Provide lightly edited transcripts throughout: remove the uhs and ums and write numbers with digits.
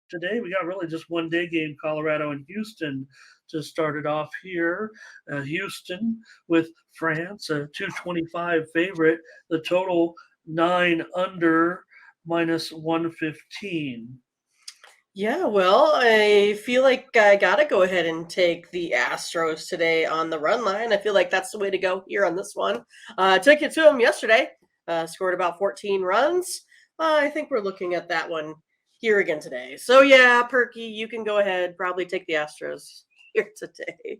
today. We got really just one day game, Colorado and Houston, to start it off here. Houston with France, a 225 favorite. The total 9 under minus 115. Yeah, well, I feel like I gotta go ahead and take the Astros today on the run line. I feel like that's the way to go here on this one. Took it to them yesterday, scored about 14 runs. I think we're looking at that one here again today. So yeah, Perky, you can go ahead, probably take the Astros here today.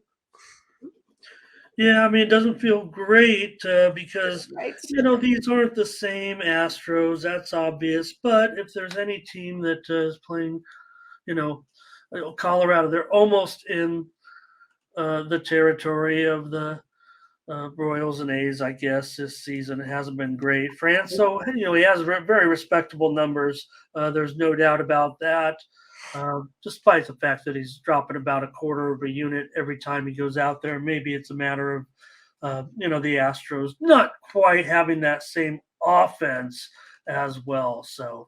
Yeah, I mean, it doesn't feel great because, Right? these aren't the same Astros. That's obvious. But if there's any team that is playing, you know, Colorado, they're almost in the territory of the Royals and A's, I guess, this season. It hasn't been great. France, so, he has very respectable numbers. There's no doubt about that. Despite the fact that he's dropping about a quarter of a unit every time he goes out there. Maybe it's a matter of, the Astros not quite having that same offense as well. So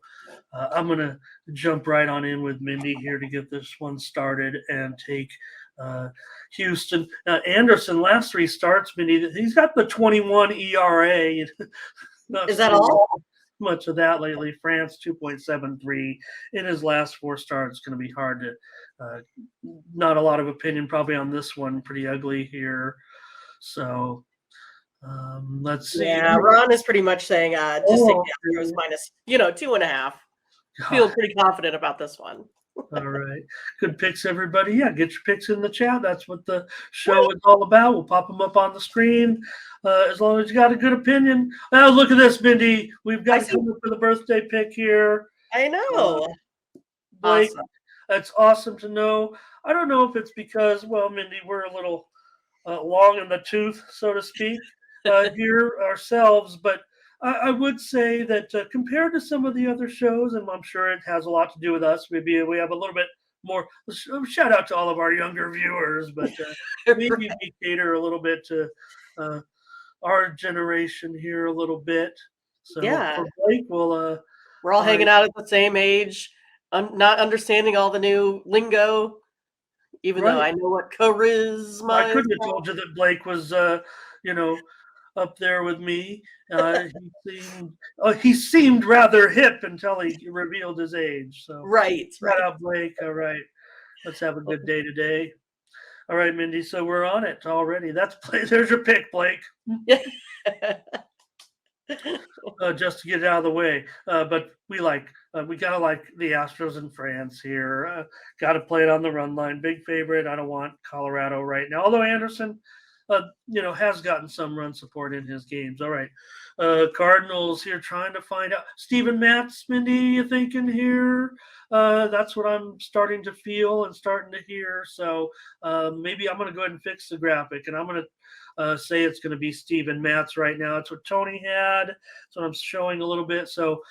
I'm going to jump right on in with Mindy here to get this one started and take uh, Houston. Anderson, last 3 starts, Mindy, he's got the 21 ERA. Not Is that all? much of that lately. France 2.73 in his last 4 starts. Going to be hard to. Not a lot of opinion probably on this one. Pretty ugly here. So let's see. Yeah, Ron is pretty much saying just take the Astros minus, 2.5. Feel pretty confident about this one. All right. Good picks, everybody. Yeah, get your picks in the chat. That's what the show is all about. We'll pop them up on the screen as long as you got a good opinion. Oh, look at this, Mindy. We've got to come up with a birthday pick here. I know. Blake, Awesome. that's awesome to know. I don't know if it's because, well, Mindy, we're a little long in the tooth, so to speak, here ourselves, but I would say that compared to some of the other shows, and I'm sure it has a lot to do with us, maybe we have a little bit more. Shout out to all of our younger viewers, but maybe we cater a little bit to our generation here a little bit. So Yeah. for Blake, we'll we're all hanging out at the same age, not understanding all the new lingo, even though I know what charisma I couldn't is. have told you that Blake was, up there with me. He seemed rather hip until he revealed his age. So right. Shout out, Blake. All right, let's have a good day today. All right, Mindy. So we're on it already. There's your pick, Blake. Just to get it out of the way. But we gotta like the Astros in France here. Got to play it on the run line. Big favorite. I don't want Colorado right now. Although Anderson, has gotten some run support in his games. All right. Cardinals here trying to find out. Steven Matz, Mindy, you thinking here? That's what I'm starting to feel and starting to hear. So maybe I'm going to go ahead and fix the graphic, and I'm going to say it's going to be Steven Matz right now. That's what Tony had. So I'm showing a little bit. So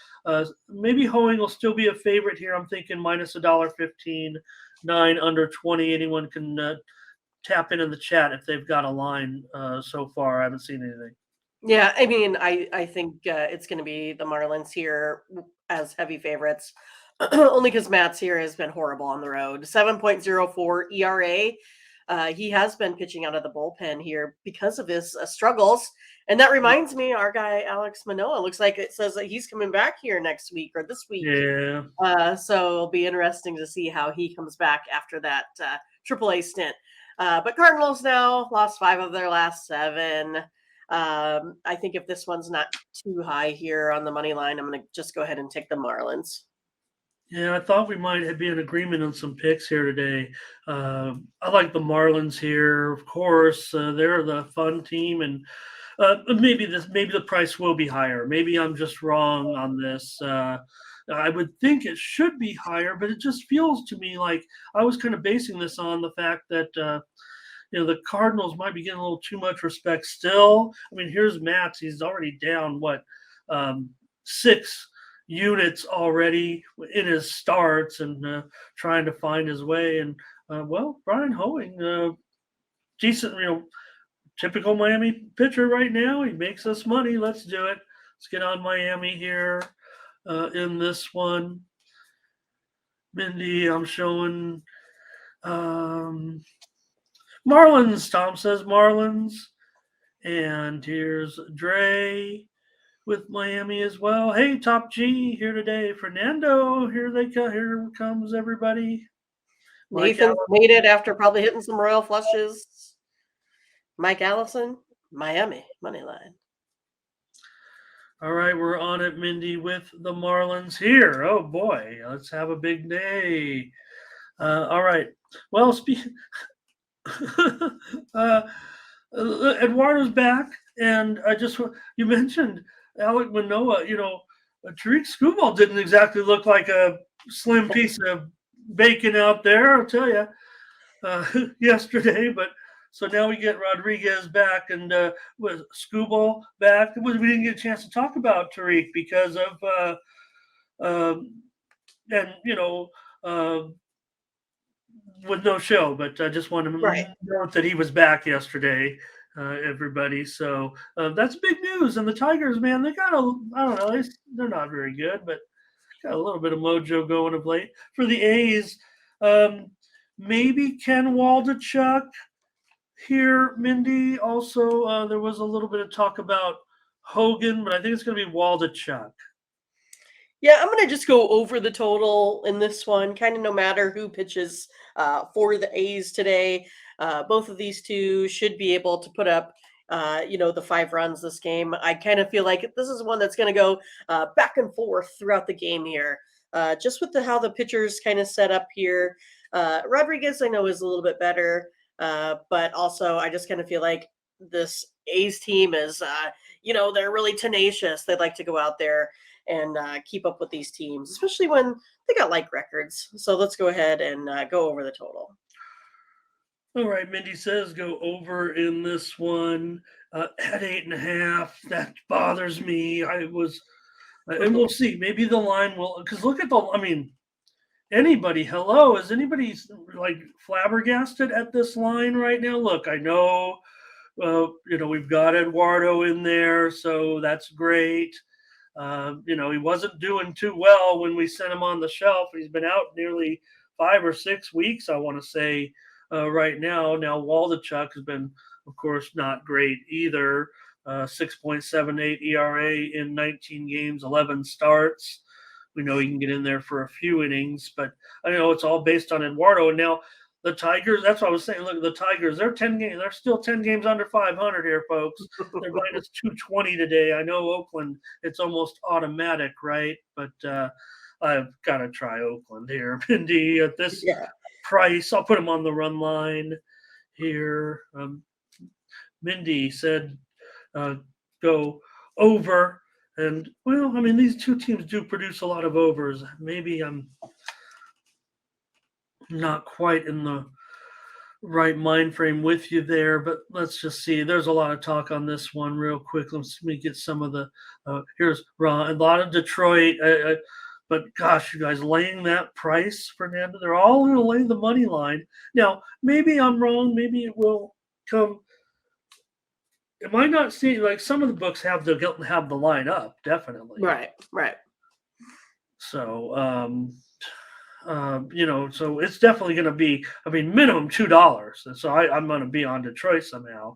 maybe Hoeing will still be a favorite here. I'm thinking minus $1.15, 9 under 20. Anyone can tap in the chat if they've got a line so far. I haven't seen anything. Yeah, I mean, I think it's going to be the Marlins here as heavy favorites, only because Matt's here has been horrible on the road. 7.04 ERA. He has been pitching out of the bullpen here because of his struggles. And that reminds me, our guy, Alex Manoah, looks like it says that he's coming back here next week or this week. Yeah. So it'll be interesting to see how he comes back after that AAA stint. But Cardinals now lost 5 of their last 7. I think if this one's not too high here on the money line, I'm going to just go ahead and take the Marlins. Yeah, I thought we might be in agreement on some picks here today. I like the Marlins here, of course. They're the fun team, and maybe the price will be higher. Maybe I'm just wrong on this. I would think it should be higher, but it just feels to me like I was kind of basing this on the fact that the Cardinals might be getting a little too much respect still. I mean, here's Matz. He's already down 6 units already in his starts and trying to find his way. And Brian Hoeing, decent, typical Miami pitcher right now. He makes us money. Let's do it. Let's get on Miami here in this one. Mindy, I'm showing Marlins. Tom says Marlins. And here's Dre with Miami as well. Hey, Top G here today. Fernando, here they come. Here comes everybody. Mike Nathan's made it after probably hitting some royal flushes. Mike Allison, Miami, money line. All right, we're on it, Mindy, with the Marlins here. Oh boy, let's have a big day. All right. Well, Eduardo's back, and you mentioned Alec Manoah. Tariq Skubal didn't exactly look like a slim piece of bacon out there, I'll tell you, yesterday. But so now we get Rodriguez back, and with Skubal back. We didn't get a chance to talk about Tariq because of and with no show, but I just wanted to note that he was back yesterday, everybody. So that's big news. And the Tigers, man, they got I don't know, they're not very good, but got a little bit of mojo going of late. For the A's, maybe Ken Waldichuk here, Mindy. Also, there was a little bit of talk about Hogan, but I think it's going to be Waldichuk. Yeah, I'm going to just go over the total in this one, kind of no matter who pitches for the A's today. Both of these two should be able to put up, the 5 runs this game. I kind of feel like this is one that's going to go back and forth throughout the game here. Just with how the pitchers kind of set up here. Rodriguez, I know, is a little bit better, but also I just kind of feel like this A's team is, they're really tenacious. They like to go out there and keep up with these teams, especially when they got like records. So let's go ahead and go over the total. All right, Mindy says go over in this one at 8.5. That bothers me. And we'll see. Maybe the line will, because look at anybody, hello, is anybody like flabbergasted at this line right now? Look, I know, we've got Eduardo in there, so that's great. He wasn't doing too well when we sent him on the shelf. He's been out nearly 5 or 6 weeks, I want to say, right now. Now, Waldichuk has been, of course, not great either. 6.78 ERA in 19 games, 11 starts. We know he can get in there for a few innings, but I know it's all based on Eduardo. And now the Tigers, that's what I was saying. Look, the Tigers, they're still 10 games under 500 here, folks. They're minus 220 today. I know Oakland, it's almost automatic, right? But I've got to try Oakland here, Mindy, at this price. I'll put them on the run line here. Mindy said go over. And, these two teams do produce a lot of overs. Maybe I'm not quite in the right mind frame with you there, but let's just see. There's a lot of talk on this one real quick. Let me get some of the here's Ron, a lot of Detroit, but gosh, you guys laying that price, Fernando, they're all going to lay the money line. Now, maybe I'm wrong. Maybe it will come. It might not seem like some of the books have the line up, definitely. Right. So, so it's definitely going to be, minimum $2. So I'm going to be on Detroit somehow.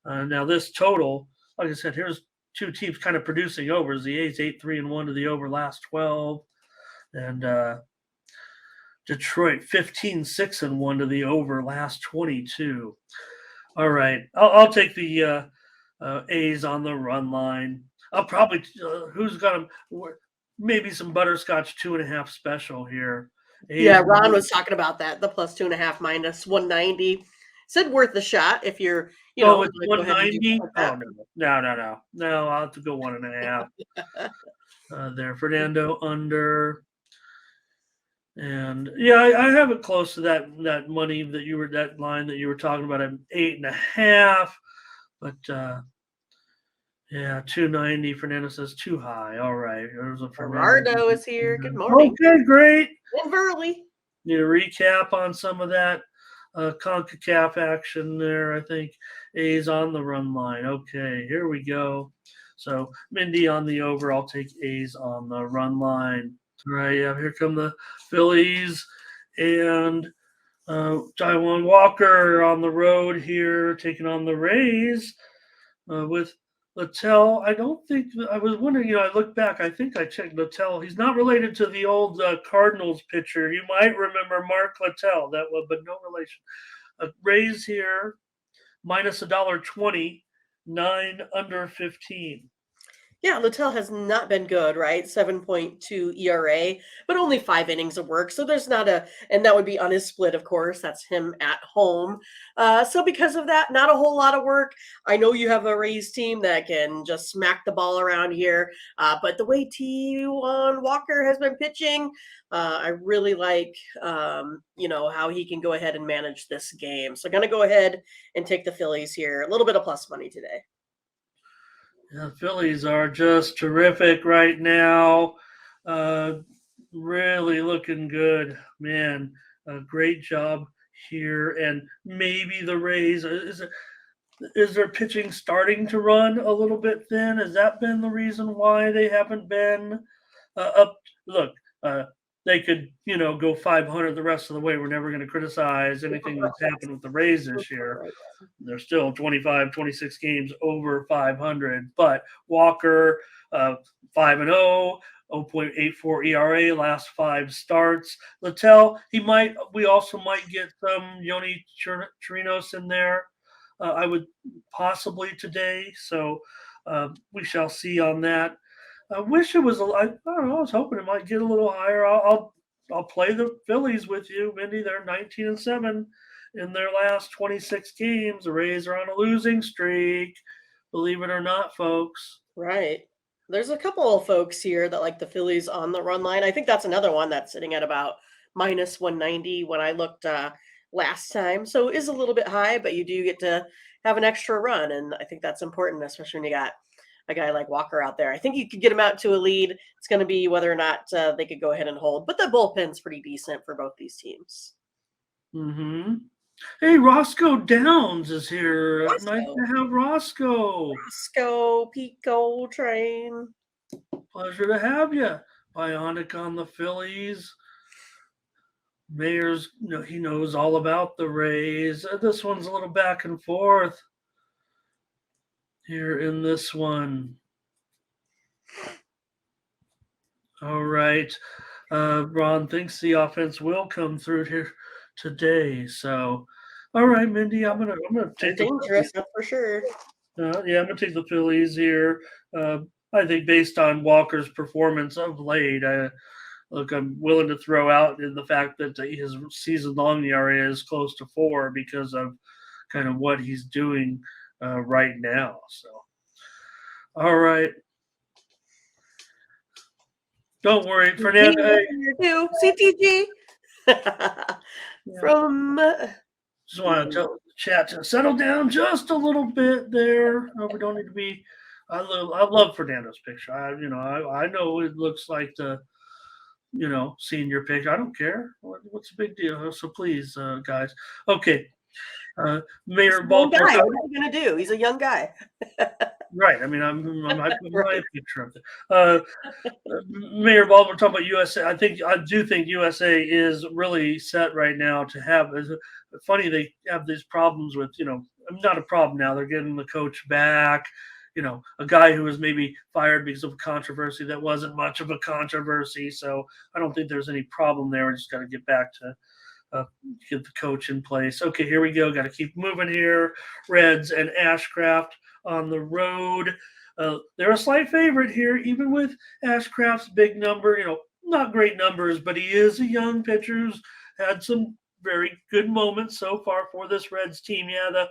Now this total, like I said, here's two teams kind of producing overs. The A's 8-3-1 to the over last 12, and Detroit 15-6-1 to the over last 22. All right, I'll take the A's on the run line. I'll probably who's got them? Maybe some butterscotch 2.5 special here. Yeah, Ron was talking about that. The plus 2.5 minus 190. Said worth the shot if you're, it's 190. Oh no! I'll have to go 1.5. There, Fernando under, and I have it close to that money that line that you were talking about at 8.5, but 290. Fernando says too high. All right. Gerardo is here. Good morning. Okay, great. And Burley. Need a recap on some of that CONCACAF action there. I think A's on the run line. Okay, here we go. So Mindy on the over. I'll take A's on the run line. Right, yeah, here come the Phillies and Taiwan Walker on the road here, taking on the Rays with Littell. I don't think I was wondering. I looked back. I think I checked Littell. He's not related to the old Cardinals pitcher. You might remember Mark Littell. That was, but no relation. Rays here minus $1.20, 9 under 15. Yeah, Littell has not been good, right? 7.2 ERA, but only 5 innings of work. So there's not and that would be on his split, of course. That's him at home. So because of that, not a whole lot of work. I know you have a Rays team that can just smack the ball around here. But the way T1 Walker has been pitching, I really like, how he can go ahead and manage this game. So I'm going to go ahead and take the Phillies here. A little bit of plus money today. Yeah, the Phillies are just terrific right now. Really looking good, man. Great job here, and maybe the Rays is their pitching starting to run a little bit thin? Has that been the reason why they haven't been up? Look, they could go 500 the rest of the way. We're never going to criticize anything that's happened with the Rays this year. They're still 25, 26 games over 500. But Walker, 5-0, 0.84 ERA, last 5 starts. Littell, we also might get some Yoni Chirinos in there. I would possibly today. So we shall see on that. I wish it was. I don't know. I was hoping it might get a little higher. I'll play the Phillies with you, Mindy. They're 19-7 in their last 26 games. The Rays are on a losing streak. Believe it or not, folks. Right. There's a couple of folks here that like the Phillies on the run line. I think that's another one that's sitting at about minus 190 when I looked last time. So it is a little bit high, but you do get to have an extra run. And I think that's important, especially when you got a guy like Walker out there. I think you could get him out to a lead. It's going to be whether or not they could go ahead and hold. But the bullpen's pretty decent for both these teams. Mm-hmm. Hey, Roscoe Downs is here. Roscoe. Nice to have Roscoe. Roscoe, Pico Train. Pleasure to have you. Bionic on the Phillies. Mayer's, he knows all about the Rays. This one's a little back and forth here in this one. All right. Ron thinks the offense will come through here today. So, all right, Mindy, I'm gonna take dangerous, that's for sure. Yeah, I'm gonna take the Phillies here. I think based on Walker's performance of late, I'm willing to throw out in the fact that his season-long ERA is close to 4 because of kind of what he's doing right now. So, all right. Don't worry, Fernando. CTG from. Just want to tell the chat to settle down just a little bit there. We don't need to be. I love Fernando's picture. I know it looks like the senior picture. I don't care. What's the big deal? So please, guys. Okay. Mayor Baltimore. What are you gonna do? He's a young guy. Right. I mean, I put my picture up there. Mayor Baltimore talking about USA. I do think USA is really set right now to have. It's funny they have these problems with not a problem now. They're getting the coach back. A guy who was maybe fired because of a controversy that wasn't much of a controversy. So I don't think there's any problem there. We just got to get back to get the coach in place. Okay, here we go. Got to keep moving here. Reds and Ashcraft on the road. They're a slight favorite here, even with Ashcraft's big number. Not great numbers, but he is a young pitcher who's had some very good moments so far for this Reds team. Yeah, the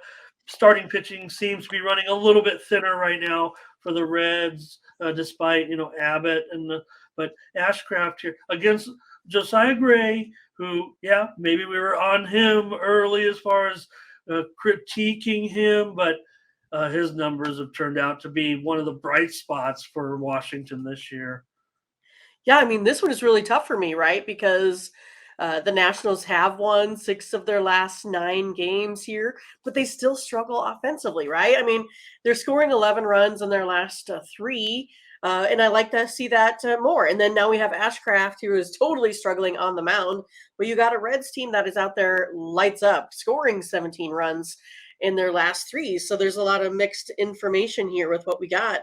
starting pitching seems to be running a little bit thinner right now for the Reds, despite Abbott but Ashcraft here against Josiah Gray, who maybe we were on him early as far as critiquing him, but his numbers have turned out to be one of the bright spots for Washington this year. Yeah, I mean, this one is really tough for me, right? Because the Nationals have won 6 of their last 9 games here, but they still struggle offensively, right? I mean, they're scoring 11 runs in their last 3, And I like to see that more. And then now we have Ashcraft, who is totally struggling on the mound. But you got a Reds team that is out there lights up, scoring 17 runs in their last 3. So there's a lot of mixed information here with what we got.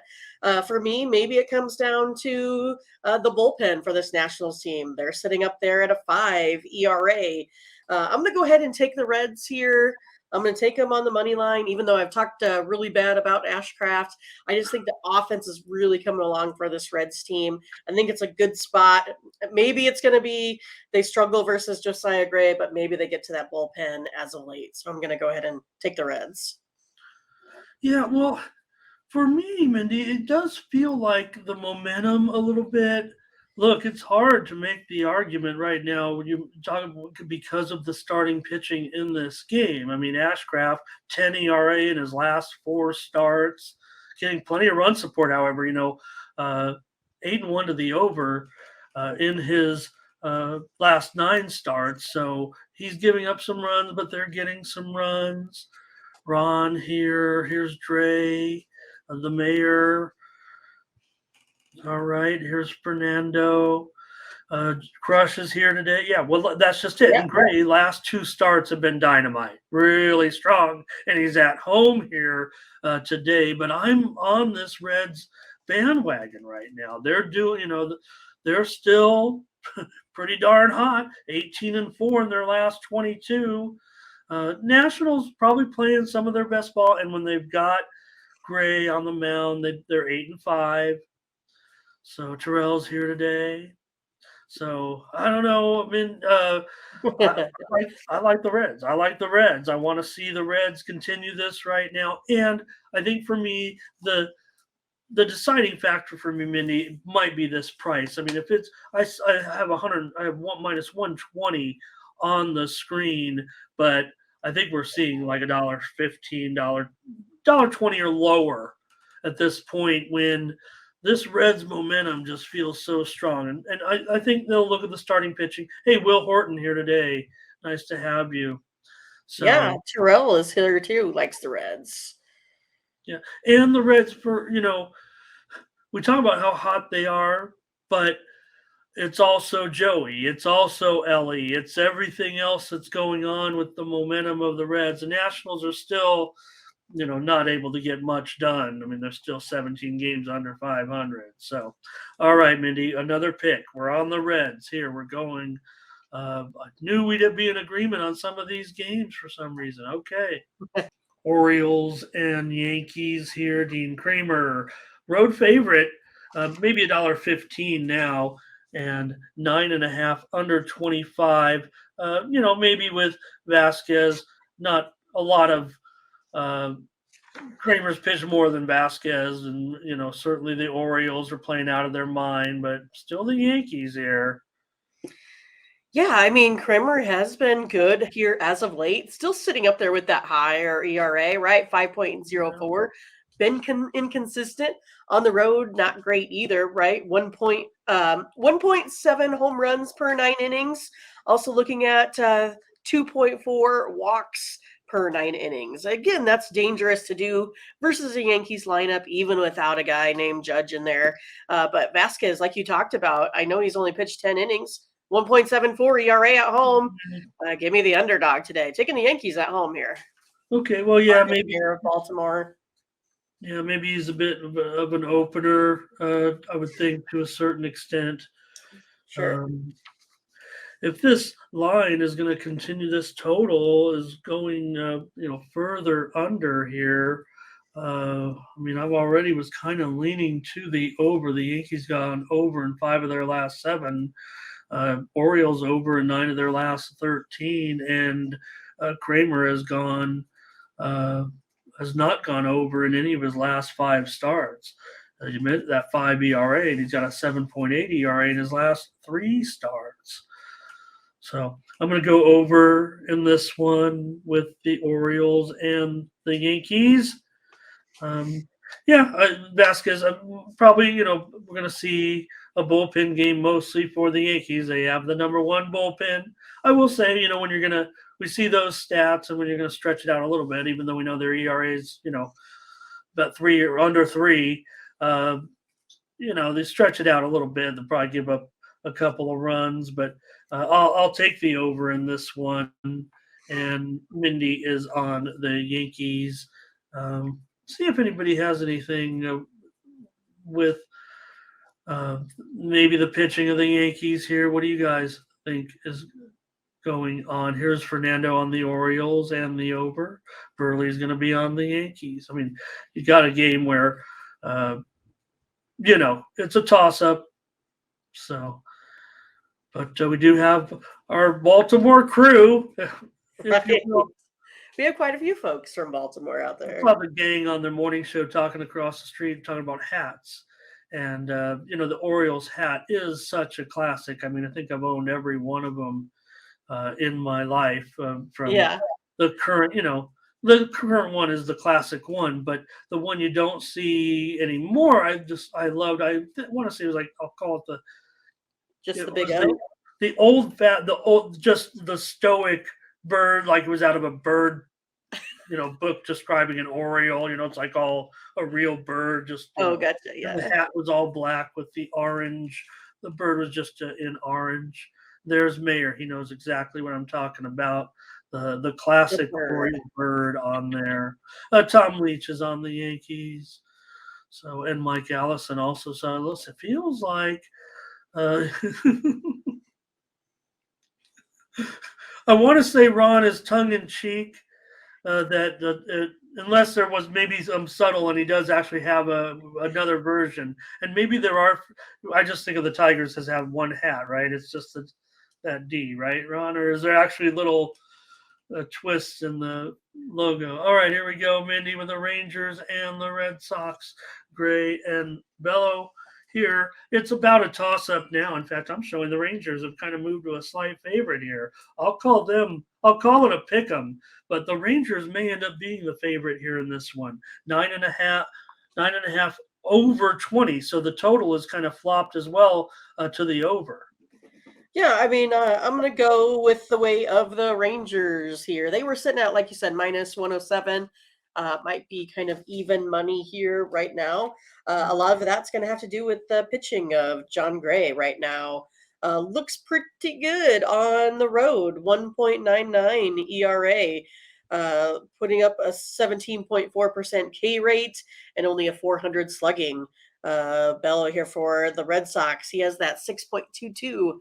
For me, maybe it comes down to the bullpen for this Nationals team. They're sitting up there at a 5 ERA. I'm going to go ahead and take the Reds here. I'm going to take them on the money line, even though I've talked really bad about Ashcraft. I just think the offense is really coming along for this Reds team. I think it's a good spot. Maybe it's going to be they struggle versus Josiah Gray, but maybe they get to that bullpen as of late. So I'm going to go ahead and take the Reds. Yeah, well, for me, Mindy, it does feel like the momentum a little bit. Look, it's hard to make the argument right now when you talk about because of the starting pitching in this game. I mean, Ashcraft, 10 ERA in his last 4 starts, getting plenty of run support. However, 8-1 to the over in his last 9 starts. So he's giving up some runs, but they're getting some runs. Ron here. Here's Dre, the mayor. All right. Here's Fernando. Crush is here today. Yeah, well, that's just it. Yeah. And Gray, last 2 starts have been dynamite, really strong, and he's at home here today. But I'm on this Reds bandwagon right now. They're doing, they're still pretty darn hot. 18-4 in their last 22. Nationals probably playing some of their best ball, and when they've got Gray on the mound, they're 8-5. So Terrell's here today. So I don't know. I mean, I like the Reds. I like the Reds. I want to see the Reds continue this right now. And I think for me, the deciding factor for me, Mindy, might be this price. I mean, if it's I have 100, I have one minus 120 on the screen, but I think we're seeing like $1.15, $1.20 or lower at this point when this Reds momentum just feels so strong. And I think they'll look at the starting pitching. Hey, Will Horton here today. Nice to have you. So, yeah, Terrell is here too, likes the Reds. Yeah. And the Reds we talk about how hot they are, but it's also Joey. It's also Ellie. It's everything else that's going on with the momentum of the Reds. The Nationals are still not able to get much done. I mean, they're still 17 games under 500. So, all right, Mindy, another pick. We're on the Reds here. We're going. I knew we'd be in agreement on some of these games for some reason. Okay. Orioles and Yankees here. Dean Kramer, road favorite, maybe $1.15 now, and 9.5 under 25. Maybe with Vasquez, not a lot of Kramer's pitched more than Vasquez, and certainly the Orioles are playing out of their mind, but still the Yankees here. Yeah, I mean, Kramer has been good here as of late. Still sitting up there with that higher ERA, right? 5.04. Been inconsistent on the road, not great either, right? 1.7 home runs per 9 innings. Also looking at 2.4 walks per 9 innings. Again, that's dangerous to do versus a Yankees lineup, even without a guy named Judge in there. But Vasquez, like you talked about, I know he's only pitched 10 innings. 1.74 ERA at home. Give me the underdog today. Taking the Yankees at home here. Okay, well, yeah, maybe here Baltimore. Yeah, maybe he's a bit of an opener. I would think to a certain extent. Sure. If this line is going to continue, this total is going, further under here. I mean, I've already was kind of leaning to the over. The Yankees gone over in 5 of their last 7. Orioles over in 9 of their last 13, and Kramer has not gone over in any of his last 5 starts. You meant that 5 ERA, and he's got a 7.8 ERA in his last 3 starts. So I'm going to go over in this one with the Orioles and the Yankees. Vasquez, probably, we're going to see a bullpen game mostly for the Yankees. They have the number 1 bullpen. I will say, when we see those stats and when you're going to stretch it out a little bit, even though we know their ERA is, about 3 or under 3, they stretch it out a little bit. They'll probably give up a couple of runs, but I'll take the over in this one. And Mindy is on the Yankees. See if anybody has anything with maybe the pitching of the Yankees here. What do you guys think is going on? Here's Fernando on the Orioles and the over. Burley's going to be on the Yankees. I mean, you got a game where, it's a toss up. So, but we do have our Baltimore crew. Right. We have quite a few folks from Baltimore out there. Saw the gang on their morning show talking across the street, talking about hats. And, the Orioles hat is such a classic. I mean, I think I've owned every one of them in my life from the current, the current one is the classic one, but the one you don't see anymore, I loved. I want to say it was like, I'll call it the big O. Just the stoic bird, like it was out of a bird, book describing an Oriole. It's like all a real bird. Just gotcha. Yeah, the hat was all black with the orange. The bird was just in orange. There's Mayer. He knows exactly what I'm talking about. The classic Oriole bird on there. Tom Leach is on the Yankees. So, and Mike Allison also. So listen, it feels like I want to say Ron is tongue in cheek. Unless there was maybe some subtle, and he does actually have another version, and maybe there are. I just think of the Tigers as have one hat, right? It's just that D, right, Ron? Or is there actually little twists in the logo? All right, here we go, Mindy, with the Rangers and the Red Sox, Gray and Bello. Here, it's about a toss-up now. In fact, I'm showing the Rangers have kind of moved to a slight favorite here. I'll call it a pick 'em, but the Rangers may end up being the favorite here in this one. 9.5 over 20. So the total is kind of flopped as well to the over. Yeah, I mean, I'm going to go with the way of the Rangers here. They were sitting at, like you said, minus 107. Might be kind of even money here right now. A lot of that's going to have to do with the pitching of John Gray right now. Looks pretty good on the road, 1.99 ERA, putting up a 17.4% K rate and only a 400 slugging. Bello here for the Red Sox. He has that 6.22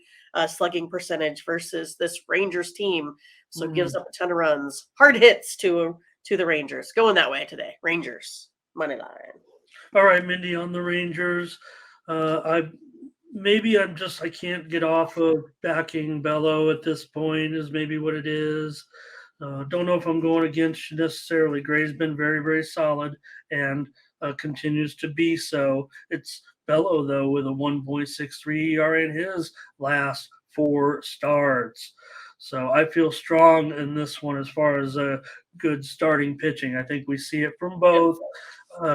slugging percentage versus this Rangers team. So gives up a ton of runs. Hard hits to the Rangers. Going that way today. Rangers, money line. All right, Mindy, on the Rangers. I can't get off of backing Bello at this point is maybe what it is. Don't know if I'm going against you necessarily. Gray's been very, very solid and continues to be so. It's Bello, though, with a 1.63 ERA in his last 4 starts. So I feel strong in this one as far as a good starting pitching. I think we see it from both.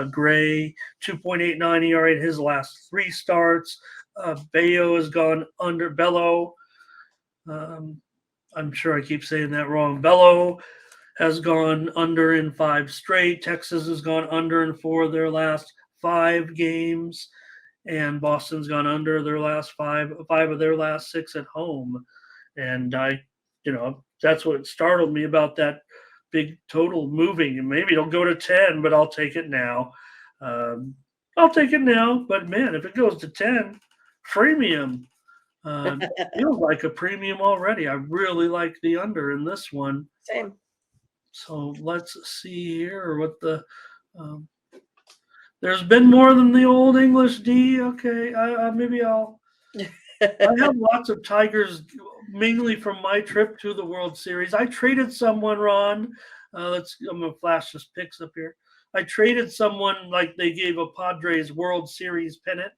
Gray, 2.89 ERA in his last 3 starts. Bello has gone under. Bello, I'm sure I keep saying that wrong. Bello has gone under in 5 straight. Texas has gone under in 4 of their last 5 games. And Boston's gone under their last 5 of their last 6 at home. And that's what startled me about that big total moving. And maybe it'll go to 10, but I'll take it now. But man, if it goes to 10, premium. Feels like a premium already. I really like the under in this one. Same. So let's see here what the. There's been more than the old English D. Okay, maybe I'll. I have lots of Tigers, mainly from my trip to the World Series. I traded someone, Ron. I'm gonna flash this picks up here. I traded someone like they gave a Padres World Series pennant,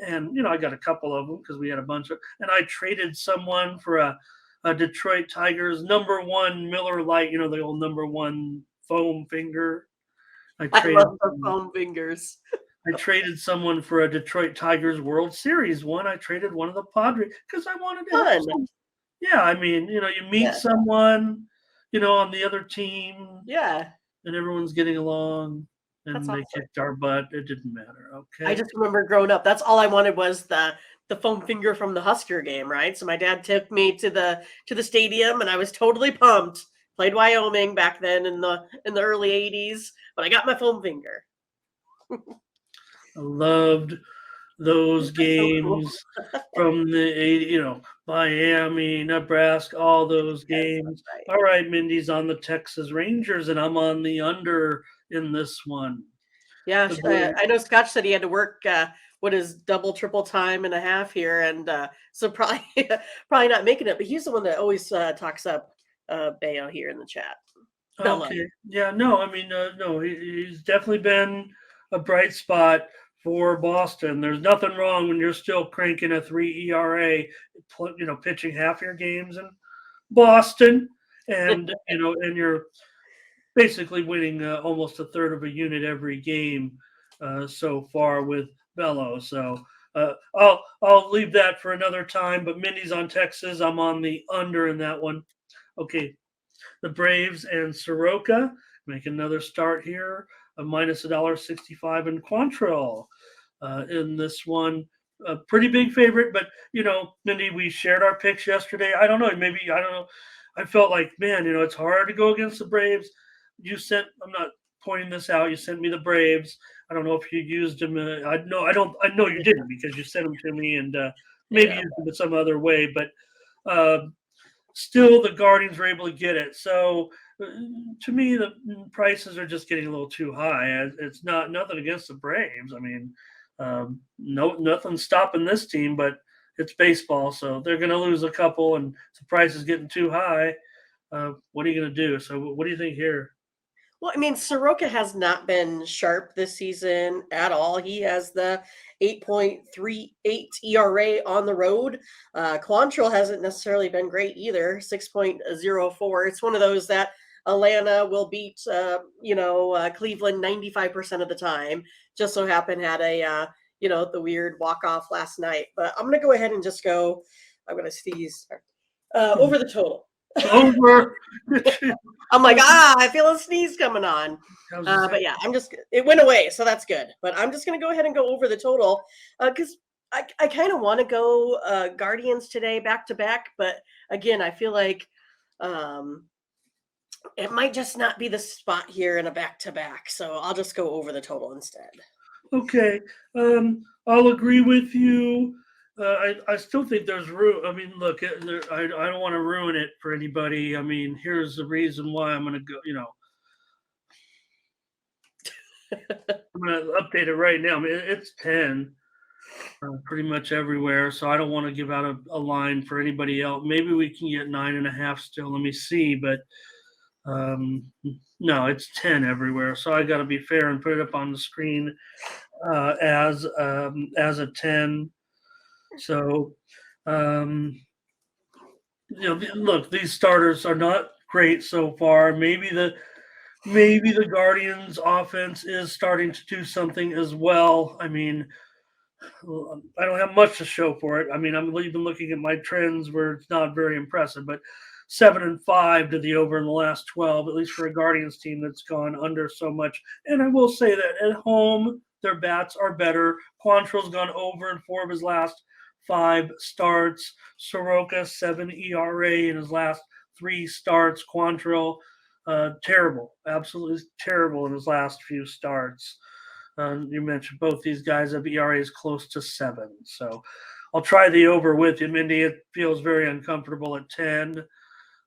and I got a couple of them because we had a bunch of. And I traded someone for a Detroit Tigers #1 Miller Lite. The old #1 foam finger. I love the foam fingers. I traded someone for a Detroit Tigers World Series one. I traded one of the Padres because I wanted to have some. Yeah, I mean, you meet someone, on the other team. Yeah. And everyone's getting along. and That's they awesome. kicked our butt. It didn't matter. Okay. I just remember growing up, that's all I wanted was the foam finger from the Husker game, right? So my dad took me to the stadium, and I was totally pumped. Played Wyoming back then in the early '80s, but I got my foam finger. I loved those That's so cool. games from the 80, Miami, Nebraska, all those Yes, that's games. right. All right, Mindy's on the Texas Rangers, and I'm on the under in this one. Yeah, The Braves. I know Scotch said he had to work what is double, triple time and a half here, and so probably probably not making it. But he's the one that always talks up Bayo here in the chat. Bello. Okay. Yeah, no, I mean, no, he's definitely been a bright spot for Boston. There's nothing wrong when you're still cranking a 3 ERA, pitching half your games in Boston, and and you're basically winning almost a third of a unit every game so far with Bello. So I'll leave that for another time. But Mindy's on Texas. I'm on the under in that one. Okay, the Braves and Soroka make another start here. A minus $1.65 in Quantrill in this one. A pretty big favorite, but Mindy, we shared our picks yesterday. I don't know, maybe I don't know. I felt like, man, it's hard to go against the Braves. I'm not pointing this out. You sent me the Braves. I don't know if you used them. I know you didn't because you sent them to me, and maybe Yeah. used them in some other way. But still, the Guardians were able to get it. So to me, the prices are just getting a little too high. It's not nothing against the Braves. I mean, nothing's stopping this team, but it's baseball, so they're going to lose a couple, and the price is getting too high. What are you going to do? So, what do you think here? Well, I mean, Soroka has not been sharp this season at all. He has the 8.38 ERA on the road. Quantrill hasn't necessarily been great either, 6.04. It's one of those that Atlanta will beat, Cleveland 95% of the time. Just so happened had a, the weird walk-off last night. But I'm going to go ahead and just go, I'm going to sneeze, over the total. Over. I'm like, I feel a sneeze coming on. But yeah, it went away, so that's good. But I'm just going to go ahead and go over the total because I kind of want to go Guardians today back to back. But again, I feel like it might just not be the spot here in a back to back. So I'll just go over the total instead. Okay. I'll agree with you. I still think there's room. I mean, look, I don't want to ruin it for anybody. I mean, here's the reason why I'm going to go, I'm going to update it right now. I mean, it's 10 pretty much everywhere. So I don't want to give out a line for anybody else. Maybe we can get 9.5 still. Let me see. But no, it's 10 everywhere. So I got to be fair and put it up on the screen as a 10. So, look, these starters are not great so far. Maybe the Guardians' offense is starting to do something as well. I mean, I don't have much to show for it. I mean, I'm even looking at my trends where it's not very impressive, but 7-5 to the over in the last 12, at least for a Guardians team that's gone under so much. And I will say that at home, their bats are better. Quantrill's gone over in 4 of his last 5 starts. Soroka, 7 ERA in his last 3 starts. Quantrill, terrible, absolutely terrible in his last few starts. You mentioned both these guys have ERAs close to 7. So I'll try the over with you, Mindy. It feels very uncomfortable at 10.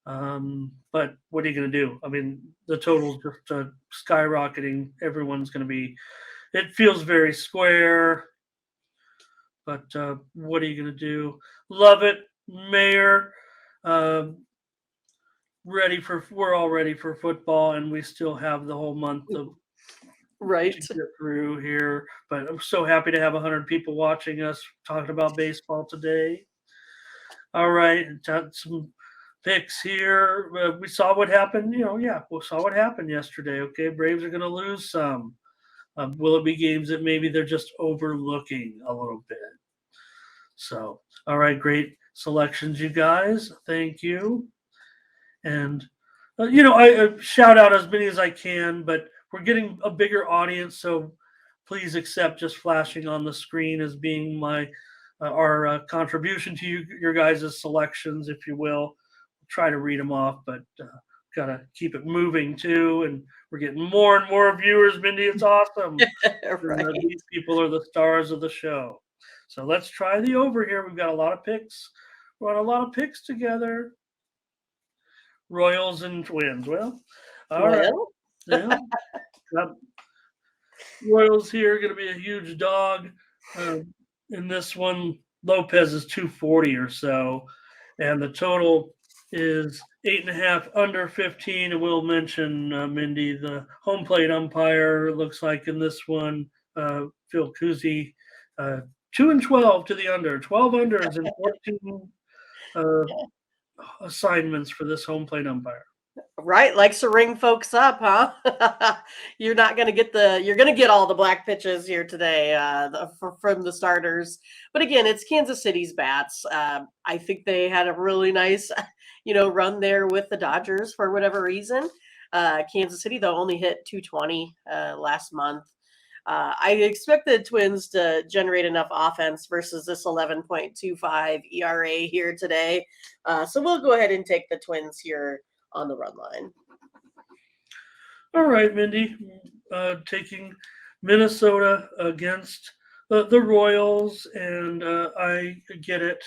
But what are you going to do? I mean, the total's just skyrocketing. Everyone's going to be. It feels very square. But what are you going to do? Love it, Mayor. We're all ready for football, and we still have the whole month of Right. to get through here. But I'm so happy to have 100 people watching us talking about baseball today. All right, got some picks here. We saw what happened. We saw what happened yesterday. Okay, Braves are going to lose some. Will it be games that maybe they're just overlooking a little bit? So, all right, great selections, you guys. Thank you. And I shout out as many as I can, but we're getting a bigger audience, so please accept just flashing on the screen as being my our contribution to your guys' selections, if you will. Try to read them off, but gotta keep it moving too. And we're getting more and more viewers, Mindy. It's awesome. Right. And, these people are the stars of the show. So let's try the over here. We've got a lot of picks. We're on a lot of picks together. Royals and Twins. Well, all right. Well, Yeah. Got Royals here going to be a huge dog. In this one, Lopez is 240 or so, and the total is 8.5 under 15. And we'll mention Mindy, the home plate umpire. Looks like in this one, Phil Cousy, 2-12 to the under, 12 unders and 14 assignments for this home plate umpire. right, likes to ring folks up, huh? You're going to get all the black pitches here today from the starters. But again, it's Kansas City's bats. I think they had a really nice, run there with the Dodgers for whatever reason. Kansas City, though, only hit 220 last month. I expect the Twins to generate enough offense versus this 11.25 ERA here today. So we'll go ahead and take the Twins here on the run line. All right, Mindy, taking Minnesota against the Royals, and I get it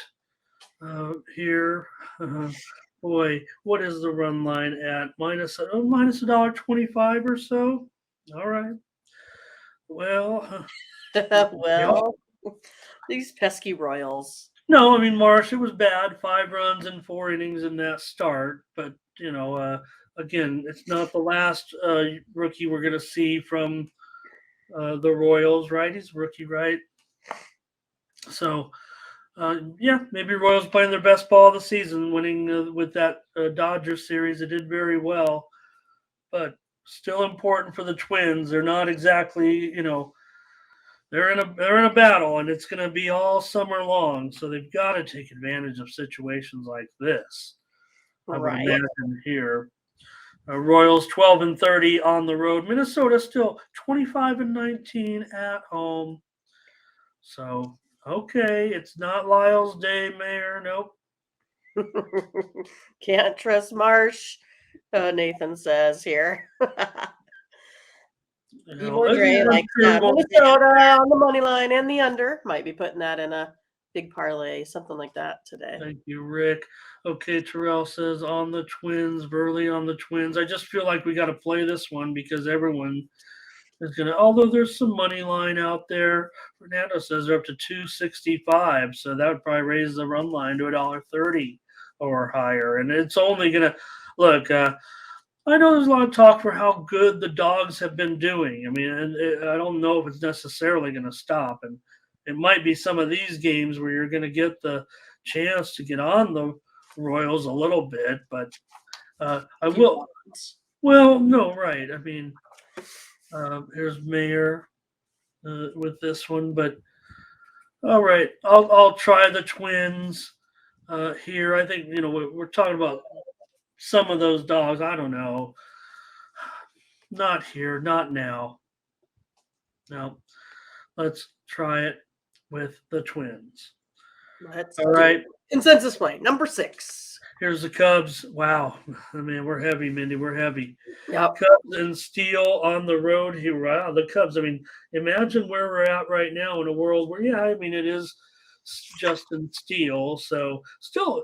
here. Boy, what is the run line at? Minus $1.25 or so? All right. Well, Well, these pesky Royals. no, I mean, Marsh, it was bad. 5 runs in 4 innings in that start. But, again, it's not the last rookie we're going to see from the Royals, right? He's a rookie, right? So, maybe Royals playing their best ball of the season, winning with that Dodgers series. They did very well. But still important for the Twins. They're not exactly, they're in a battle, and it's going to be all summer long. So they've got to take advantage of situations like this. I would imagine here. Royals 12-30 on the road. Minnesota still 25-19 at home. So okay, it's not Lyle's day, Mayor. Nope. Can't trust Marsh. Nathan says here. Dre likes Minnesota on the money line and the under. Might be putting that in a big parlay, something like that today. Thank you, Rick. Okay, Terrell says on the Twins, Burley on the Twins. I just feel like we got to play this one because everyone is going to, although there's some money line out there. Fernando says they're up to 265, so that would probably raise the run line to $1.30 or higher. And it's only going to, look, I know there's a lot of talk for how good the Dogs have been doing. I mean, I don't know if it's necessarily going to stop. And it might be some of these games where you're going to get the chance to get on the Royals a little bit. But I will. Well, no, right. I mean, here's Mayor with this one. But all right, I'll try the Twins here. I think, we're talking about some of those Dogs. I don't know. Not here, not now. No, let's try it with the Twins. All right. Consensus play number 6. Here's the Cubs. Wow. I mean, we're heavy, Mindy. We're heavy. Yep. Cubs and Steele on the road here. Wow, the Cubs. I mean, imagine where we're at right now in a world where, it is Justin Steele. So still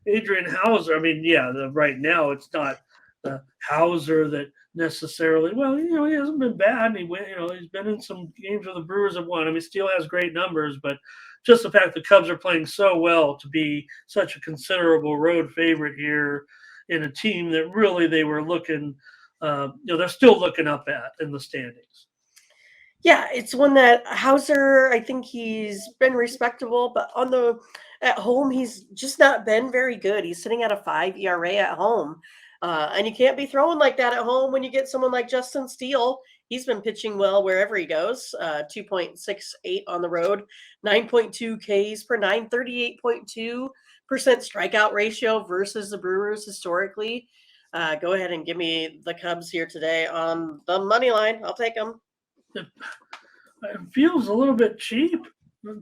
Adrian Hauser. I mean, right now it's not the Hauser that necessarily, he hasn't been bad. And he's been in some games where the Brewers have won. I mean, Steele has great numbers, but just the fact the Cubs are playing so well to be such a considerable road favorite here in a team that really they were looking, they're still looking up at in the standings. Yeah, it's one that Hauser, I think he's been respectable, but at home, he's just not been very good. He's sitting at a 5 ERA at home. And you can't be throwing like that at home when you get someone like Justin Steele. He's been pitching well wherever he goes. 2.68 on the road, 9.2 Ks per 38.2% strikeout ratio versus the Brewers historically. Go ahead and give me the Cubs here today on the money line. I'll take them. It feels a little bit cheap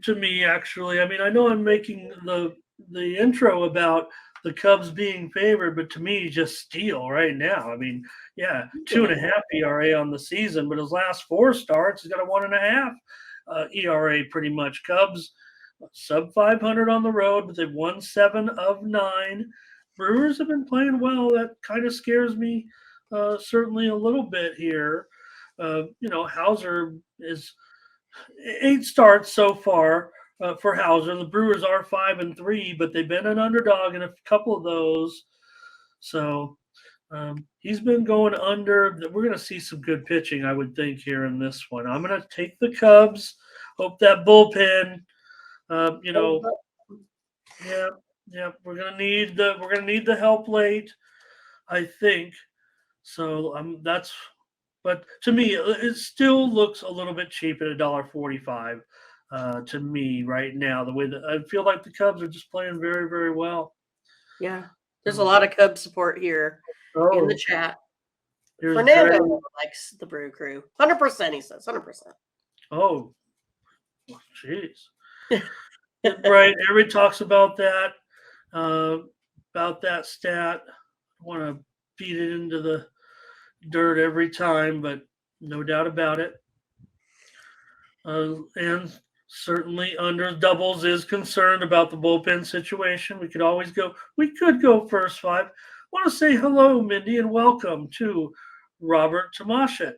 to me, actually. I mean, I know I'm making the intro about the Cubs being favored, but to me, just steal right now. I mean, yeah, 2.5 ERA on the season, but his last 4 starts, he's got a 1.5 ERA pretty much. Cubs sub 500 on the road, but they've won 7 of 9. Brewers have been playing well. That kind of scares me, certainly a little bit here. Hauser is 8 starts so far for Hauser. The Brewers are 5-3, but they've been an underdog in a couple of those. So he's been going under. We're going to see some good pitching, I would think, here in this one. I'm going to take the Cubs. Hope that bullpen. Yeah. We're going to need the help late, I think. So that's. But to me, it still looks a little bit cheap at $1.45 to me right now. The way that I feel like the Cubs are just playing very, very well. Yeah, there's a lot of Cubs support here in the chat. Fernando likes the Brew Crew. 100%, he says. 100%. Oh, jeez. Right. Everybody talks about that stat. I want to beat it into the dirt every time, but no doubt about it. And certainly under doubles is concerned about the bullpen situation. We could go first 5. I want to say hello, Mindy, and welcome to Robert Tomashat,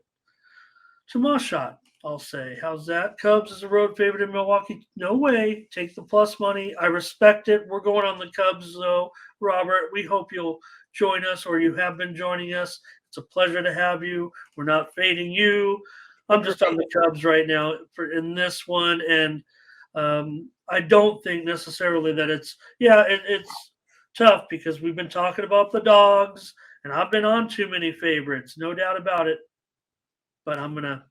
I'll say. How's that? Cubs is a road favorite in Milwaukee. No way. Take the plus money. I respect it. We're going on the Cubs, though. Robert, we hope you'll join us, or you have been joining us. It's a pleasure to have you. We're not fading you. I'm just on the Cubs right now in this one, and I don't think necessarily that it's tough because we've been talking about the dogs, and I've been on too many favorites, no doubt about it. But I'm gonna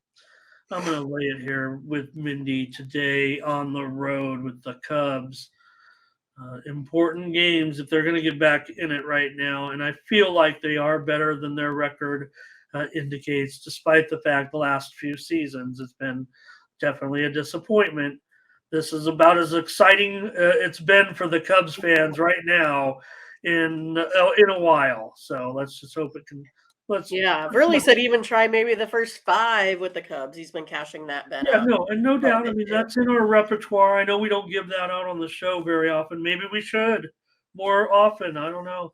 lay it here with Mindy today on the road with the Cubs. Important games if they're going to get back in it right now, and I feel like they are better than their record indicates, despite the fact the last few seasons it's been definitely a disappointment. This is about as exciting it's been for the Cubs fans right now in a while. So let's just hope it can. Verley said even try maybe the first 5 with the Cubs. He's been cashing that bet out. No doubt. I mean, that's in our repertoire. I know we don't give that out on the show very often. Maybe we should more often. I don't know.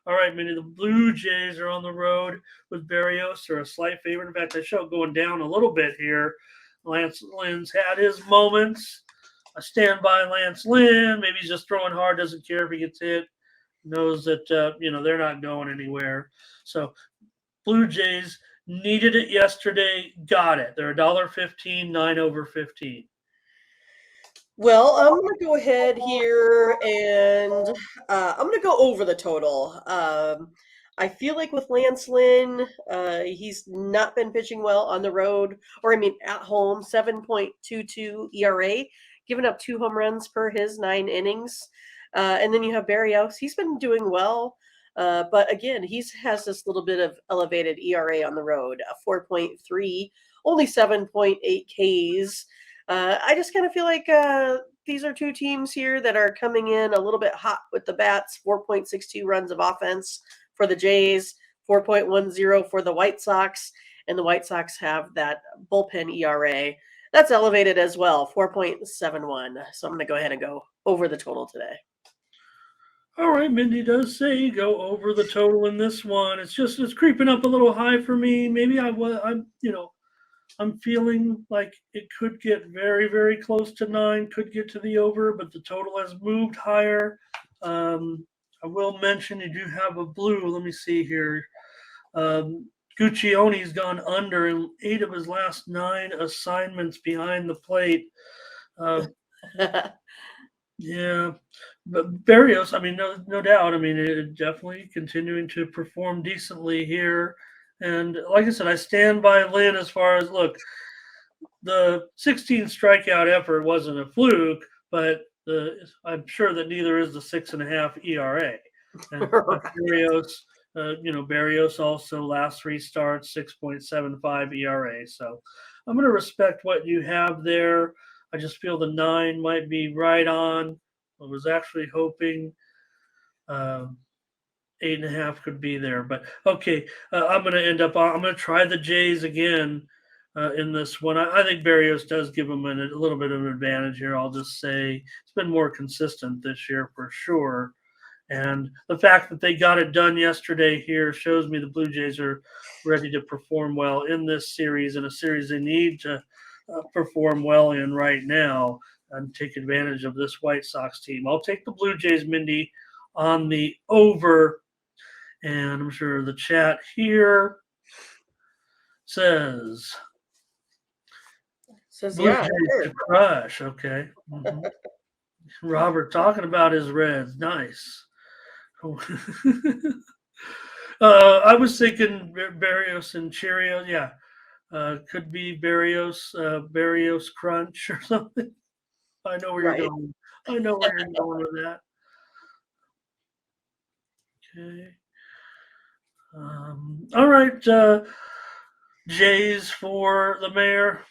All right, Minnie, the Blue Jays are on the road with Berrios. They're a slight favorite. In fact, I show going down a little bit here. Lance Lynn's had his moments. I stand by Lance Lynn. Maybe he's just throwing hard, doesn't care if he gets hit. Knows that, they're not going anywhere. So Blue Jays needed it yesterday, got it. They're $1.15, 9 over 15. Well, I'm going to go ahead here and I'm going to go over the total. I feel like with Lance Lynn, he's not been pitching well on the road, at home, 7.22 ERA, giving up 2 home runs per his 9 innings. And then you have Berrios. He's been doing well. But again, he has this little bit of elevated ERA on the road, a 4.3, only 7.8 Ks. I just kind of feel like these are 2 teams here that are coming in a little bit hot with the bats. 4.62 runs of offense for the Jays, 4.10 for the White Sox, and the White Sox have that bullpen ERA. That's elevated as well, 4.71. So I'm going to go ahead and go over the total today. All right, Mindy does say go over the total in this one. It's creeping up a little high for me. Maybe I'm feeling like it could get very, very close to 9, could get to the over, but the total has moved higher. I will mention you do have a blue. Let me see here. Guccione's gone under in 8 of his last 9 assignments behind the plate. Yeah, but Berrios, no doubt. It definitely continuing to perform decently here. And like I said, I stand by Lynn as far as, look, the 16 strikeout effort wasn't a fluke, but I'm sure that neither is the 6.5 ERA. And Berrios Berrios also last 3 starts, 6.75 ERA. So I'm going to respect what you have there. I just feel the 9 might be right on. I was actually hoping 8.5 could be there, but okay. I'm going to I'm going to try the Jays again in this one. I think Berrios does give them a little bit of an advantage here. I'll just say it's been more consistent this year for sure. And the fact that they got it done yesterday here shows me the Blue Jays are ready to perform well in this series, in a series they need to perform well in right now and take advantage of this White Sox team. I'll take the Blue Jays, Mindy, on the over. And I'm sure the chat here says Blue yeah, Jays sure. to crush. Okay. Mm-hmm. Robert talking about his Reds. Nice. I was thinking Barrios and Cheerios. Yeah, could be Barrios Crunch or something. I know where Right. you're going. I know where you're going with that. Okay. All right. Jays for the mayor.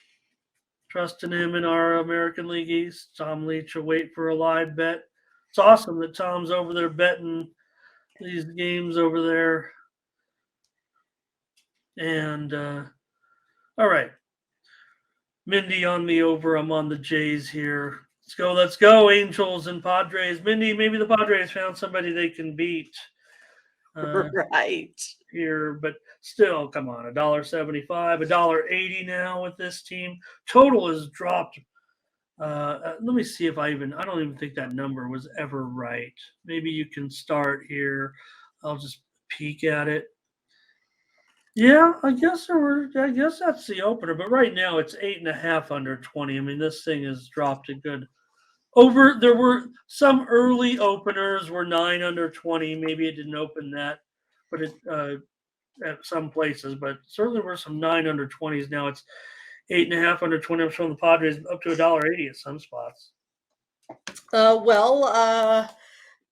Trusting him in our American League East. Tom Leach will wait for a live bet. It's awesome that Tom's over there betting these games over there. And all right. Mindy on the over. I'm on the Jays here. Let's go, Angels and Padres. Mindy, maybe the Padres found somebody they can beat Right. here, but still, come on, $1.75, $1.80 now with this team. Total has dropped. Let me see if I don't even think that number was ever right. Maybe you can start here. I'll just peek at it. Yeah, I guess that's the opener, but right now it's 8.5 under 20. I mean, this thing has dropped a good over. There were some early openers were 9 under 20. Maybe it didn't open that, but it at some places, but certainly were some 9 under 20s. Now it's 8.5 under 20. I'm showing the Padres up to $1.80 at some spots.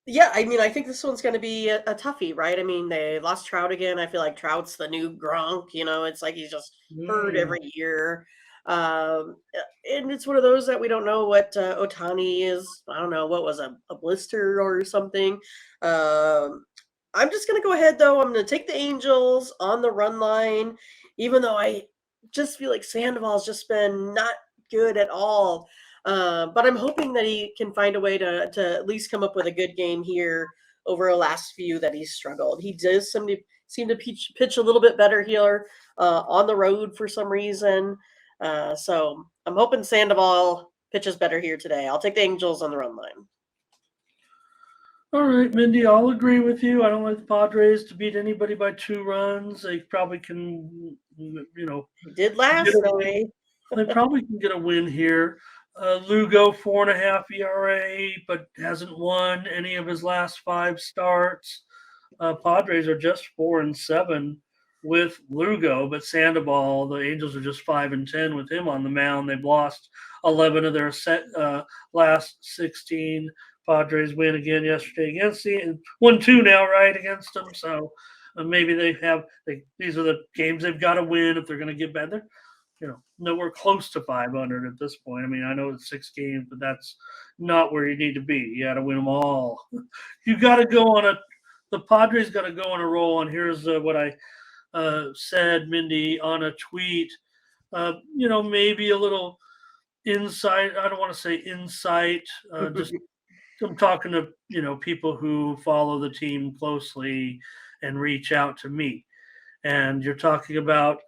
Yeah, I mean, I think this one's going to be a toughie, right? I mean, they lost Trout again. I feel like Trout's the new Gronk. It's like he's just hurt every year. And it's one of those that we don't know what Otani is. I don't know. What was a blister or something? I'm just going to go ahead, though. I'm going to take the Angels on the run line, even though I just feel like Sandoval's just been not good at all. But I'm hoping that he can find a way to at least come up with a good game here over the last few that he's struggled. He does seem to pitch a little bit better here on the road for some reason. So I'm hoping Sandoval pitches better here today. I'll take the Angels on the run line. All right, Mindy, I'll agree with you. I don't like the Padres to beat anybody by 2 runs. They probably can, did last night. They probably can get a win here. Lugo 4.5 ERA, but hasn't won any of his last 5 starts. Padres are just 4-7 with Lugo, but Sandoval, the Angels are just 5-10 with him on the mound. They've lost 11 of their last 16. Padres win again yesterday against the 1-2 now, right, against them. So maybe these are the games they've got to win if they're going to get better. Nowhere close to 500 at this point. I mean, I know it's 6 games, but that's not where you need to be. You got to win them all. You got to go on the Padres got to go on a roll. And here's what I said, Mindy, on a tweet. Maybe a little insight. I don't want to say insight. Just I'm talking to people who follow the team closely and reach out to me. And you're talking about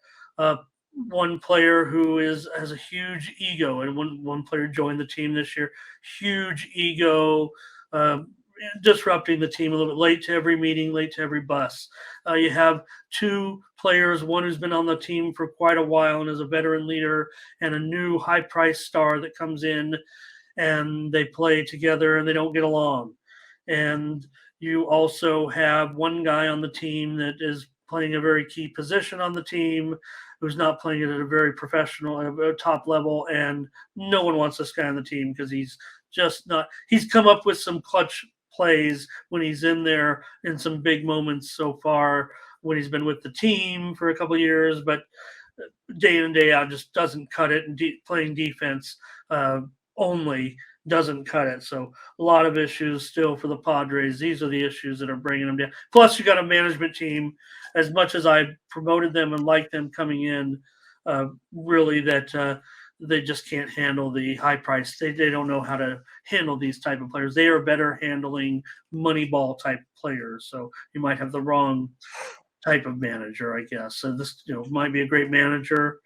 one player who has a huge ego, and one player joined the team this year. Huge ego, disrupting the team a little bit. Late to every meeting, late to every bus. You have 2 players, one who's been on the team for quite a while and is a veteran leader, and a new high-priced star that comes in, and they play together and they don't get along. And you also have one guy on the team that is playing a very key position on the team who's not playing it at a very professional and a top level, and no one wants this guy on the team because he's just not. He's come up with some clutch plays when he's in there in some big moments so far when he's been with the team for a couple of years, but day in and day out just doesn't cut it, and playing defense only doesn't cut it. So a lot of issues still for the Padres. These are the issues that are bringing them down. Plus, you got a management team. As much as I promoted them and liked them coming in, really that they just can't handle the high price. They don't know how to handle these type of players. They are better handling Moneyball type players. So you might have the wrong type of manager, I guess. So this might be a great manager.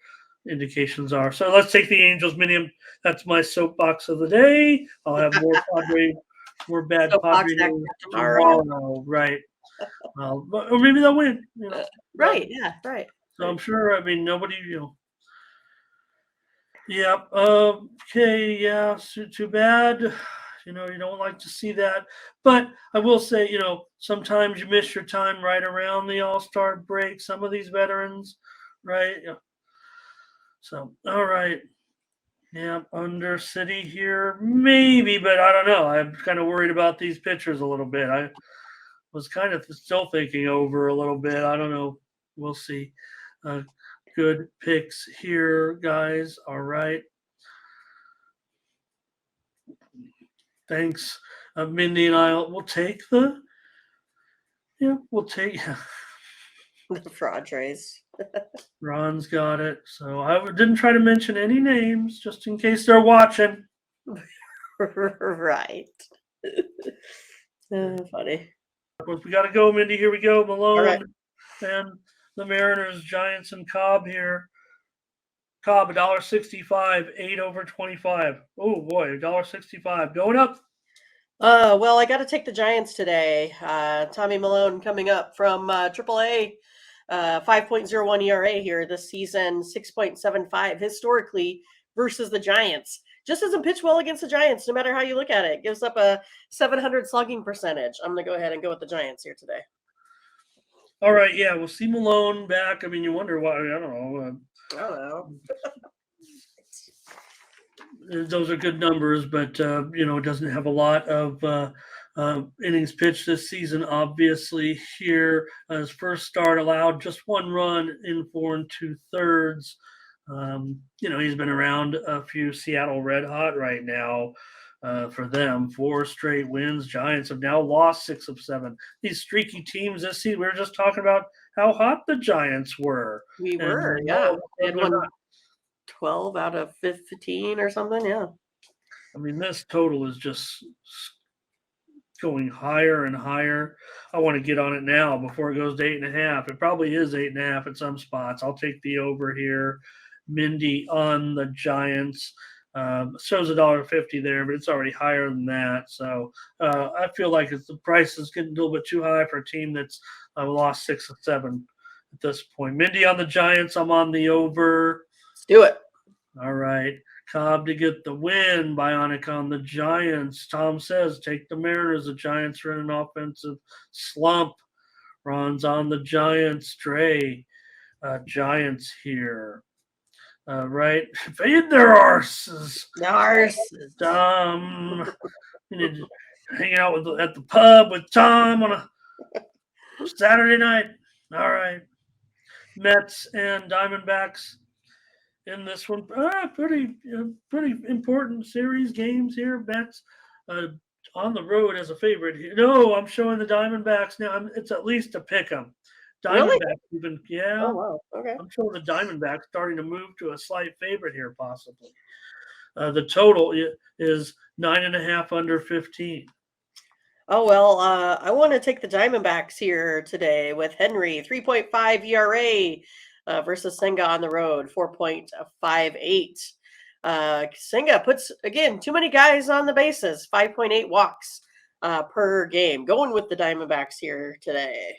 Indications are. So let's take the Angels. Minium. That's my soapbox of the day. I'll have more bad Padre tomorrow. Right. Or maybe they'll win. Right. Yeah. Right. So I'm sure. I mean, nobody. Yeah. Okay. Yeah. Too bad. You don't like to see that. But I will say, sometimes you miss your time right around the All-Star break. Some of these veterans, right? Yeah. So, all right. Yeah, under City here, maybe, but I don't know. I'm kind of worried about these pitchers a little bit. I was kind of still thinking over a little bit. I don't know. We'll see. Good picks here, guys. All right. Thanks. Mindy and I will take we'll take the Padres. Ron's got it. So I didn't try to mention any names just in case they're watching. Right. Funny. We got to go, Mindy. Here we go. Malone right. and the Mariners, Giants, and Cobb here. Cobb, $1.65, 8 over 25. Oh, boy, $1.65. Going up. Well, I got to take the Giants today. Tommy Malone coming up from AAA. 5.01 ERA here this season, 6.75 historically versus the Giants. Just doesn't pitch well against the Giants, no matter how you look at it. Gives up a 700 slugging percentage. I'm going to go ahead and go with the Giants here today. All right, yeah, we'll see Malone back. I mean, you wonder why. I don't know. Those are good numbers, but it doesn't have a lot of innings pitched this season. Obviously, here his first start allowed just 1 run in 4 2/3. He's been around a few. Seattle Red Hot right now. For them, 4 straight wins. Giants have now lost 6 of 7. These streaky teams this season. We were just talking about how hot the Giants were. We were, yeah. They had won 12 out of 15 or something, yeah. I mean, this total is just going higher and higher. I want to get on it now before it goes to 8.5. It probably is 8.5 at some spots. I'll take the over here. Mindy on the Giants. Shows $1.50 there, but it's already higher than that. So I feel like the price is getting a little bit too high for a team that's lost 6 of 7 at this point. Mindy on the Giants. I'm on the over. Let's do it. All right. Cobb to get the win. Bionic on the Giants. Tom says take the Mariners. The Giants are in an offensive slump. Ron's on the Giants. Dre. Giants here. Right. Fade their arses. Hanging out at the pub with Tom on a Saturday night. All right. Mets and Diamondbacks in this one. Pretty important series games here. Mets on the road as a favorite here. No, I'm showing the Diamondbacks now. It's at least a pick 'em. Diamondbacks really? even, yeah. Oh, wow. Okay. I'm showing the Diamondbacks starting to move to a slight favorite here, possibly. The total is 9.5 under 15. Oh, well, I want to take the Diamondbacks here today with Henry, 3.5 ERA versus Senga on the road, 4.58. Senga puts, again, too many guys on the bases, 5.8 walks per game. Going with the Diamondbacks here today.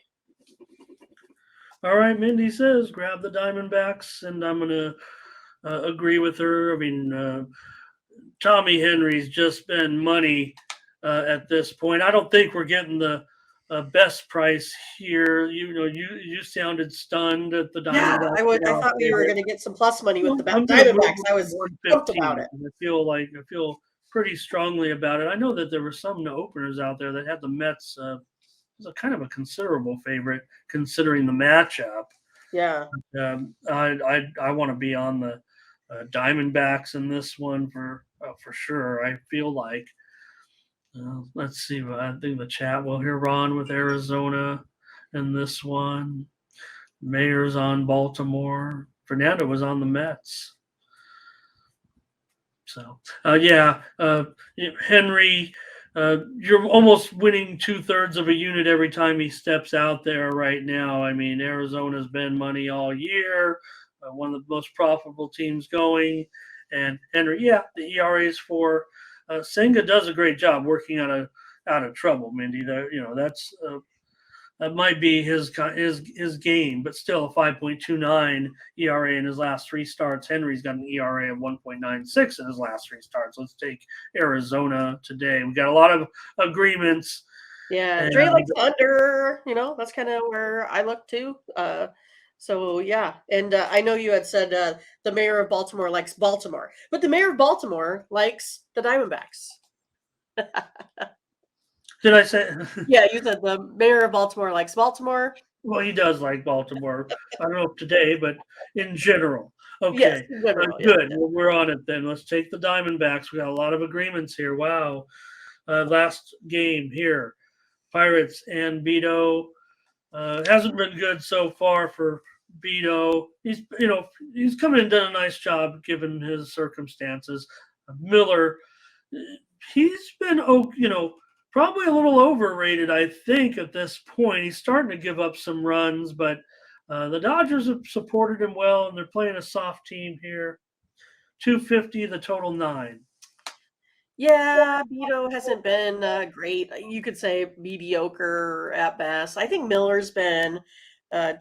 All right, Mindy says grab the Diamondbacks, and I'm going to agree with her. I mean, Tommy Henry's just been money at this point. I don't think we're getting the best price here. You sounded stunned at the Diamondbacks. Yeah, I thought we were going to get some plus money with the Diamondbacks. I was pumped about it. I feel pretty strongly about it. I know that there were some openers out there that had the Mets as a kind of a considerable favorite considering the matchup. Yeah. I want to be on the Diamondbacks in this one for sure. I feel like. Let's see. I think the chat will hear Ron with Arizona in this one. Mayor's on Baltimore. Fernando was on the Mets. So, Henry, you're almost winning 2/3 of a unit every time he steps out there right now. I mean, Arizona's been money all year, one of the most profitable teams going. And Henry, yeah, the ERA is for. Senga does a great job working out of trouble, Mindy. That might be his game, but still a 5.29 ERA in his last 3 starts. Henry's got an ERA of 1.96 in his last 3 starts. Let's take Arizona today. We got a lot of agreements. Yeah, Dre likes under. That's kind of where I look too. So yeah, and I know you had said the mayor of Baltimore likes Baltimore, but the mayor of Baltimore likes the Diamondbacks. Did I say? Yeah, you said the mayor of Baltimore likes Baltimore. Well, he does like Baltimore. I don't know if today, but in general. Okay, yes, in general, good. Yeah. Well, we're on it then. Let's take the Diamondbacks. We got a lot of agreements here. Wow. Last game here, Pirates and Beto. Hasn't been good so far for Beto. He's come in and done a nice job given his circumstances. Miller, he's been probably a little overrated, I think, at this point. He's starting to give up some runs, but the Dodgers have supported him well, and they're playing a soft team here. 250, the total 9. Yeah, Beto hasn't been great. You could say mediocre at best. I think Miller's been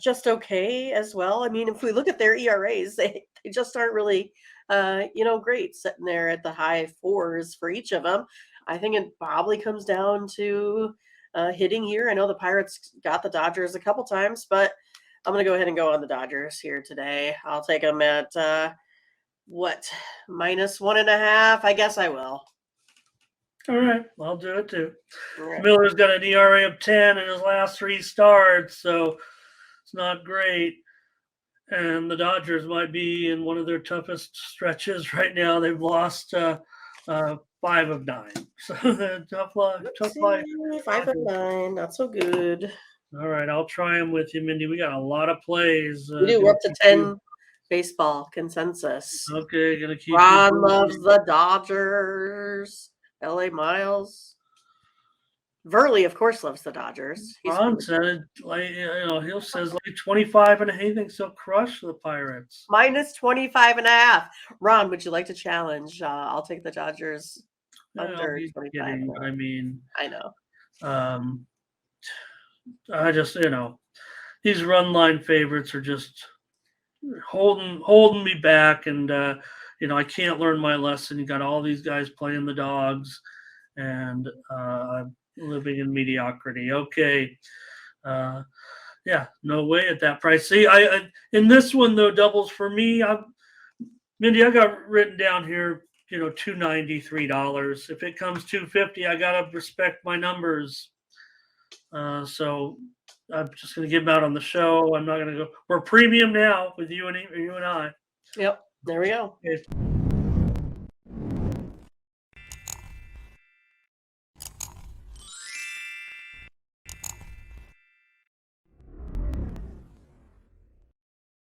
just okay as well. I mean, if we look at their ERAs, they just aren't really, great, sitting there at the high 4s for each of them. I think it probably comes down to hitting here. I know the Pirates got the Dodgers a couple times, but I'm going to go ahead and go on the Dodgers here today. I'll take them at -1.5? I guess I will. All right, I'll do it too. Right. Miller's got an ERA of 10 in his last 3 starts, so it's not great. And the Dodgers might be in one of their toughest stretches right now. They've lost 5 of 9. So tough life. 5 of 9, not so good. All right, I'll try them with you, Mindy. We got a lot of plays. We do. We're up to 10 baseball consensus. Okay, gonna keep. Ron loves the Dodgers. LA Miles. Verley, of course, loves the Dodgers. Ron said, he says 25 and he thinks he'll crush the Pirates. -25.5. Ron, would you like to challenge? I'll take the Dodgers under 25. I mean, I know. I just, these run line favorites are just holding me back, and I can't learn my lesson. You got all these guys playing the dogs, and I'm living in mediocrity. Okay, no way at that price. See, I in this one though, doubles for me. Mindy, I got written down here. $293. If it comes $250, I gotta respect my numbers. So I'm just gonna give them out on the show. I'm not gonna go. We're premium now with you and I. Yep. There we go. Okay.